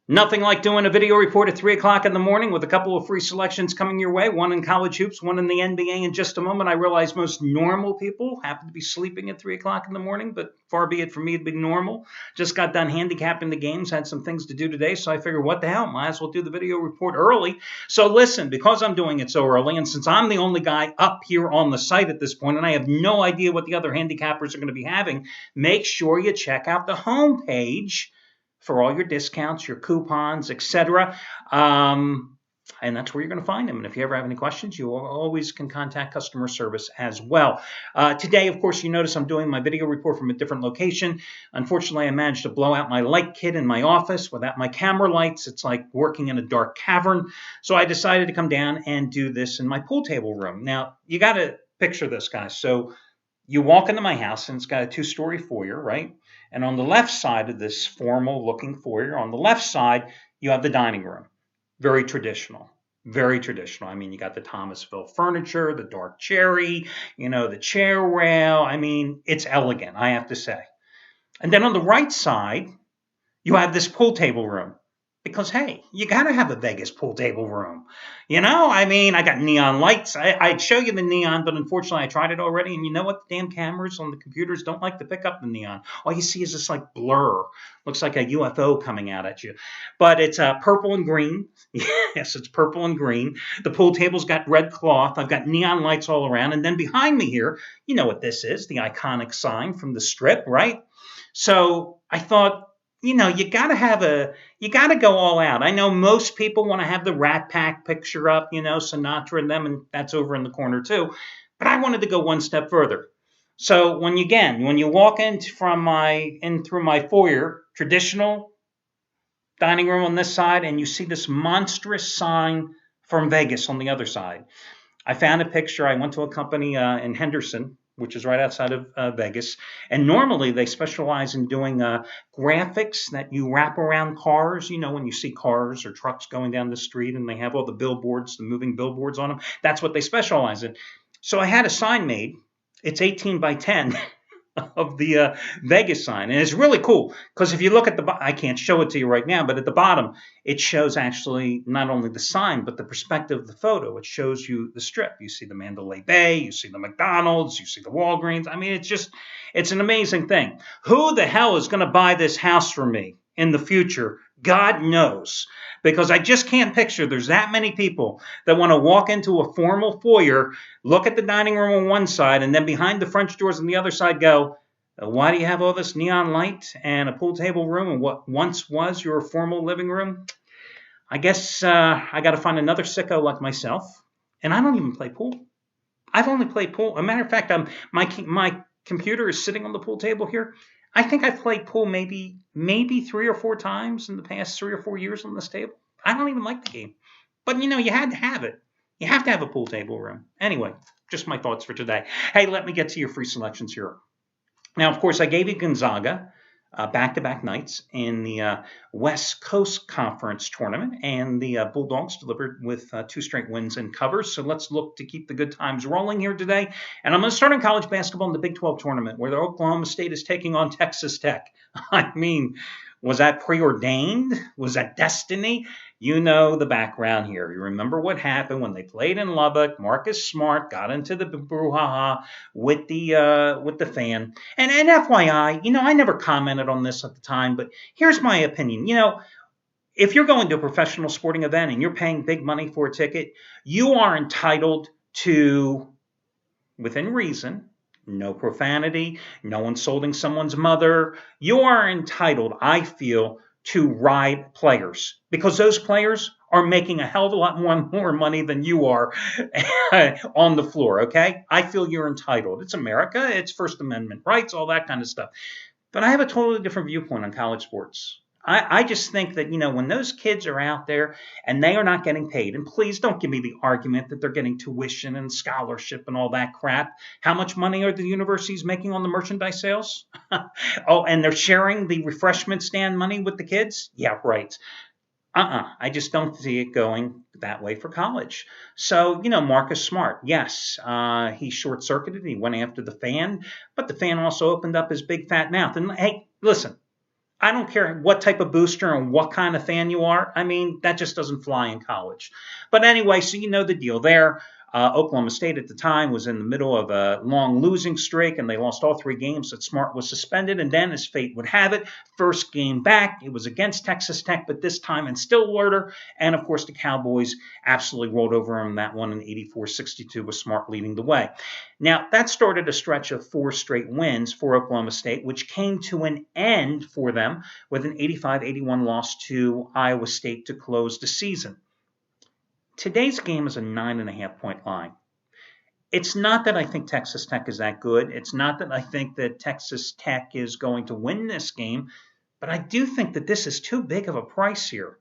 Nothing like doing a video report at 3 o'clock in the morning with a couple of free selections coming your way, one in college hoops, one in the NBA. In just a moment, I realize most normal people happen to be sleeping at 3 o'clock in the morning, but far be it for me to be normal. Just got done handicapping the games, had some things to do today, so I figured, what the hell, might as well do the video report early. So listen, because I'm doing it so early, and since I'm the only guy up here on the site at this point, and I have no idea what the other handicappers are going to be having, make sure you check out the homepage for all your discounts, your coupons, etc. And that's where you're going to find them. And if you ever have any questions, you always can contact customer service as well. Today, of course, you notice I'm doing my video report from a different location. Unfortunately, I managed to blow out my light kit in my office without my camera lights. It's like working in a dark cavern. So I decided to come down and do this in my pool table room. Now, you got to picture this, guys. So you walk into my house, and it's got a 2-story foyer, right? And on the left side of this formal-looking foyer, on the left side, you have the dining room. Very traditional. Very traditional. I mean, you got the Thomasville furniture, the dark cherry, the chair rail. I mean, it's elegant, I have to say. And then on the right side, you have this pool table room. Because, hey, you got to have a Vegas pool table room. I mean, I got neon lights. I'd show you the neon, but unfortunately I tried it already. And you know what? The damn cameras on the computers don't like to pick up the neon. All you see is this like blur. Looks like a UFO coming out at you. But it's purple and green. Yes, it's purple and green. The pool table's got red cloth. I've got neon lights all around. And then behind me here, you know what this is, the iconic sign from the Strip, right? So I thought, you got to go all out. I know most people want to have the Rat Pack picture up, Sinatra and them, and that's over in the corner too. But I wanted to go one step further. So when you walk in through my foyer, traditional dining room on this side, and you see this monstrous sign from Vegas on the other side. I found a picture. I went to a company in Henderson, which is right outside of Vegas. And normally they specialize in doing graphics that you wrap around cars. When you see cars or trucks going down the street and they have all the billboards, the moving billboards on them, that's what they specialize in. So I had a sign made. It's 18 by 10 of the Vegas sign. And it's really cool because if you look at I can't show it to you right now, but at the bottom, it shows actually not only the sign, but the perspective of the photo. It shows you the Strip. You see the Mandalay Bay, you see the McDonald's, you see the Walgreens. I mean, it's an amazing thing. Who the hell is going to buy this house for me in the future? God knows. Because I just can't picture there's that many people that want to walk into a formal foyer, look at the dining room on one side, and then behind the French doors on the other side go, why do you have all this neon light and a pool table room and what once was your formal living room? I guess I got to find another sicko like myself. And I don't even play pool. I've only played pool. As a matter of fact, my computer is sitting on the pool table here. I think I've played pool maybe 3 or 4 times in the past 3 or 4 years on this table. I don't even like the game. But, you had to have it. You have to have a pool table room. Anyway, just my thoughts for today. Hey, let me get to your free selections here. Now, of course, I gave you Gonzaga back-to-back nights in the West Coast Conference tournament, and the Bulldogs delivered with 2 straight wins and covers. So let's look to keep the good times rolling here today. And I'm going to start in college basketball in the Big 12 tournament, where the Oklahoma State is taking on Texas Tech. I mean, was that preordained? Was that destiny? You know the background here. You remember what happened when they played in Lubbock. Marcus Smart got into the brouhaha with the fan. And FYI, I never commented on this at the time, but here's my opinion. If you're going to a professional sporting event and you're paying big money for a ticket, you are entitled to, within reason, no profanity, no insulting someone's mother. You are entitled, I feel, to ride players because those players are making a hell of a lot more money than you are on the floor, okay? I feel you're entitled. It's America. It's First Amendment rights, all that kind of stuff. But I have a totally different viewpoint on college sports. I just think that, when those kids are out there and they are not getting paid, and please don't give me the argument that they're getting tuition and scholarship and all that crap. How much money are the universities making on the merchandise sales? Oh, and they're sharing the refreshment stand money with the kids? Yeah, right. I just don't see it going that way for college. So, Marcus Smart, yes, he short-circuited. He went after the fan, but the fan also opened up his big fat mouth. And hey, listen. I don't care what type of booster and what kind of fan you are. I mean, that just doesn't fly in college. But anyway, so you know the deal there. Oklahoma State at the time was in the middle of a long losing streak, and they lost all 3 games that Smart was suspended. And then, as fate would have it, first game back, it was against Texas Tech, but this time in Stillwater. And, of course, the Cowboys absolutely rolled over them that one in 84-62 with Smart leading the way. Now, that started a stretch of 4 straight wins for Oklahoma State, which came to an end for them with an 85-81 loss to Iowa State to close the season. Today's game is a 9.5-point line. It's not that I think Texas Tech is that good. It's not that I think that Texas Tech is going to win this game, but I do think that this is too big of a price here.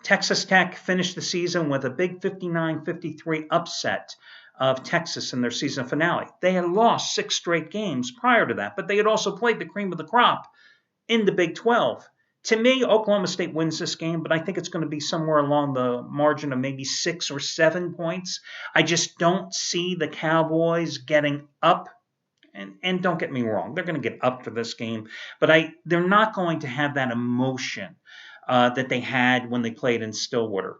Texas Tech finished the season with a big 59-53 upset of Texas in their season finale. They had lost 6 straight games prior to that, but they had also played the cream of the crop in the Big 12. To me, Oklahoma State wins this game, but I think it's going to be somewhere along the margin of maybe 6 or 7 points. I just don't see the Cowboys getting up. And don't get me wrong, they're going to get up for this game, but they're not going to have that emotion that they had when they played in Stillwater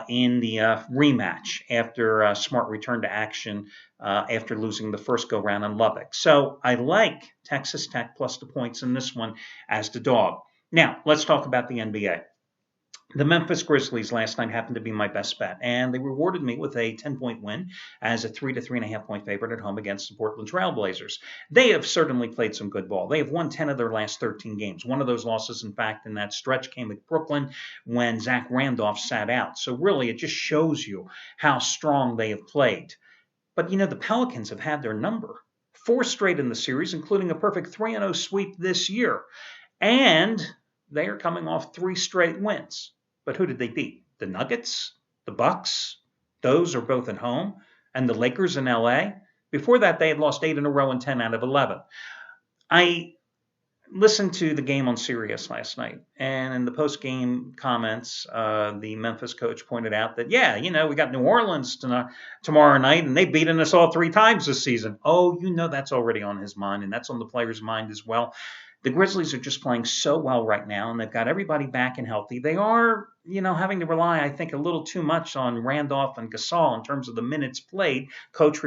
in the rematch after Smart returned to action after losing the first go-round in Lubbock. So I like Texas Tech plus the points in this one as the dog. Now, let's talk about the NBA. The Memphis Grizzlies last night happened to be my best bet, and they rewarded me with a 10-point win as a 3 to 3.5-point favorite at home against the Portland Trail Blazers. They have certainly played some good ball. They have won 10 of their last 13 games. One of those losses, in fact, in that stretch came at Brooklyn when Zach Randolph sat out. So really, it just shows you how strong they have played. But, the Pelicans have had their number. 4 straight in the series, including a perfect 3-0 sweep this year. And they are coming off 3 straight wins. But who did they beat? The Nuggets? The Bucks? Those are both at home. And the Lakers in LA? Before that, they had lost 8 in a row and 10 out of 11. I listened to the game on Sirius last night. And in the post-game comments, the Memphis coach pointed out that, we got New Orleans tomorrow night, and they've beaten us all 3 times this season. Oh, that's already on his mind, and that's on the players' mind as well. The Grizzlies are just playing so well right now, and they've got everybody back and healthy. They are, having to rely, I think, a little too much on Randolph and Gasol in terms of the minutes played. Coach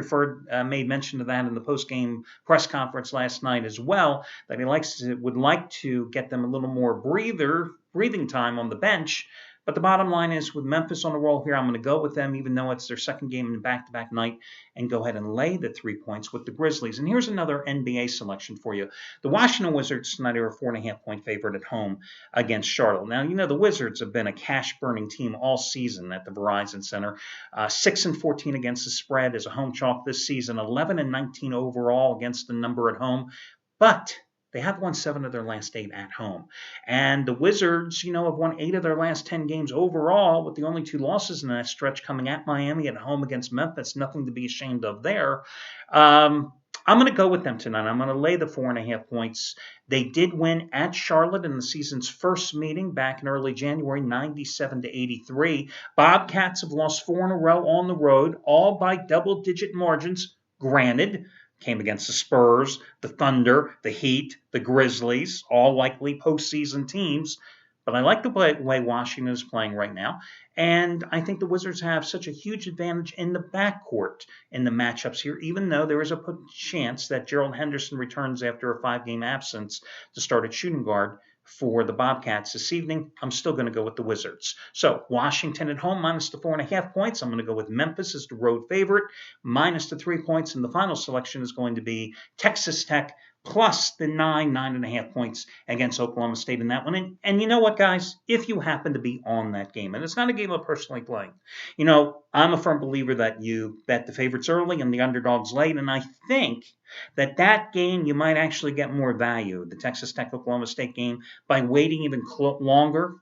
made mention of that in the post-game press conference last night as well, that he would like to get them a little more breathing time on the bench. But the bottom line is, with Memphis on the roll here, I'm going to go with them, even though it's their second game in back-to-back night, and go ahead and lay the 3 points with the Grizzlies. And here's another NBA selection for you. The Washington Wizards tonight are a 4.5-point favorite at home against Charlotte. Now, the Wizards have been a cash-burning team all season at the Verizon Center. 6-14 against the spread as a home chalk this season. 11-19 overall against the number at home. But they have won 7 of their last 8 at home. And the Wizards, have won 8 of their last 10 games overall, with the only 2 losses in that stretch coming at Miami at home against Memphis. Nothing to be ashamed of there. I'm going to go with them tonight. I'm going to lay the 4.5 points. They did win at Charlotte in the season's first meeting back in early January, 97-83. Bobcats have lost 4 in a row on the road, all by double-digit margins. Granted, came against the Spurs, the Thunder, the Heat, the Grizzlies, all likely postseason teams. But I like the way Washington is playing right now. And I think the Wizards have such a huge advantage in the backcourt in the matchups here, even though there is a chance that Gerald Henderson returns after a 5-game absence to start at shooting guard for the Bobcats this evening. I'm still going to go with the Wizards. So Washington at home minus the 4.5 points. I'm going to go with Memphis as the road favorite minus the 3 points. And the final selection is going to be Texas Tech plus the 9.5 points against Oklahoma State in that one. And you know what, guys? If you happen to be on that game, and it's not a game I'm personally playing, I'm a firm believer that you bet the favorites early and the underdogs late. And I think that game you might actually get more value, the Texas Tech-Oklahoma State game, by waiting even longer.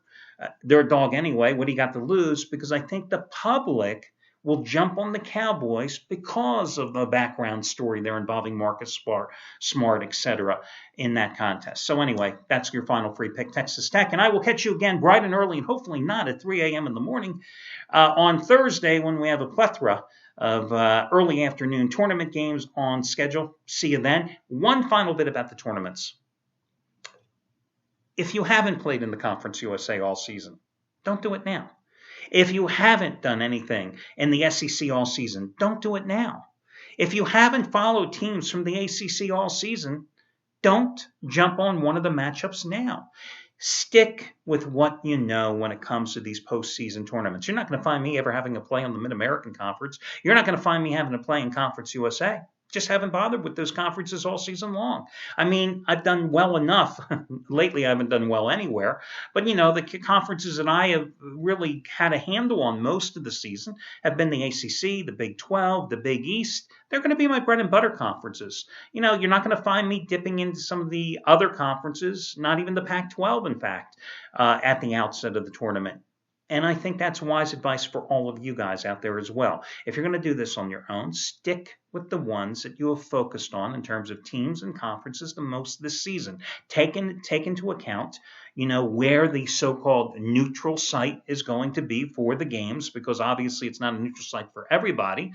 They're a dog anyway. What do you got to lose? Because I think the public will jump on the Cowboys because of the background story there involving Marcus Smart, etc. in that contest. So anyway, that's your final free pick, Texas Tech. And I will catch you again bright and early, and hopefully not at 3 a.m. in the morning, on Thursday when we have a plethora of early afternoon tournament games on schedule. See you then. One final bit about the tournaments. If you haven't played in the Conference USA all season, don't do it now. If you haven't done anything in the SEC all season, don't do it now. If you haven't followed teams from the ACC all season, don't jump on one of the matchups now. Stick with what you know when it comes to these postseason tournaments. You're not going to find me ever having a play on the Mid-American Conference. You're not going to find me having a play in Conference USA. Just haven't bothered with those conferences all season long. I mean, I've done well enough. Lately, I haven't done well anywhere. But, the conferences that I have really had a handle on most of the season have been the ACC, the Big 12, the Big East. They're going to be my bread and butter conferences. You're not going to find me dipping into some of the other conferences, not even the Pac-12, in fact, at the outset of the tournament. And I think that's wise advice for all of you guys out there as well. If you're going to do this on your own, stick with the ones that you have focused on in terms of teams and conferences the most this season. Take into account, where the so-called neutral site is going to be for the games, because obviously it's not a neutral site for everybody.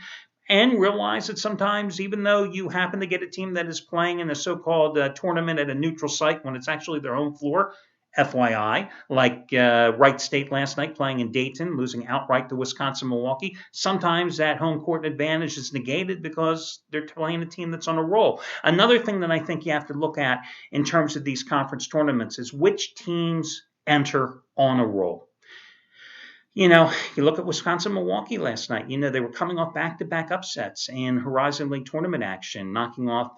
And realize that sometimes, even though you happen to get a team that is playing in a so-called tournament at a neutral site when it's actually their home floor, FYI, like Wright State last night playing in Dayton, losing outright to Wisconsin-Milwaukee. Sometimes that home court advantage is negated because they're playing a team that's on a roll. Another thing that I think you have to look at in terms of these conference tournaments is which teams enter on a roll. You look at Wisconsin-Milwaukee last night. They were coming off back-to-back upsets in Horizon League tournament action, knocking off,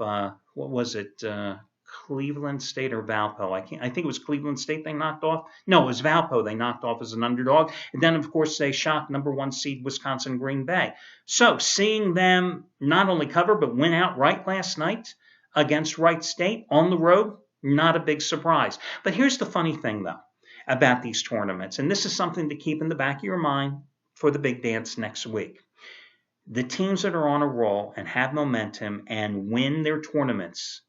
Cleveland State or Valpo. I think it was Cleveland State they knocked off. No, it was Valpo they knocked off as an underdog. And then, of course, they shocked number 1 seed Wisconsin Green Bay. So seeing them not only cover but win outright last night against Wright State on the road, not a big surprise. But here's the funny thing, though, about these tournaments. And this is something to keep in the back of your mind for the big dance next week. The teams that are on a roll and have momentum and win their tournaments,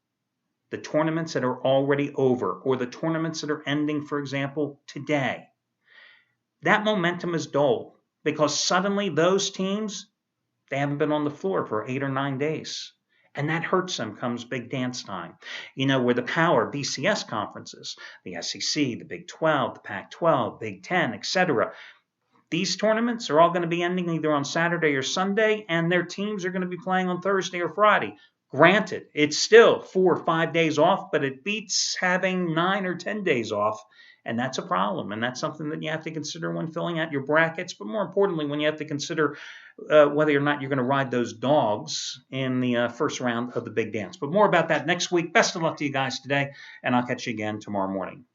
the tournaments that are already over, or the tournaments that are ending, for example, today, that momentum is dulled because suddenly those teams, they haven't been on the floor for 8 or 9 days. And that hurts them comes big dance time. Where the power BCS conferences, the SEC, the Big 12, the Pac-12, Big 10, etc., these tournaments are all going to be ending either on Saturday or Sunday, and their teams are going to be playing on Thursday or Friday. Granted, it's still 4 or 5 days off, but it beats having 9 or 10 days off, and that's a problem. And that's something that you have to consider when filling out your brackets, but more importantly, when you have to consider whether or not you're going to ride those dogs in the first round of the big dance. But more about that next week. Best of luck to you guys today, and I'll catch you again tomorrow morning.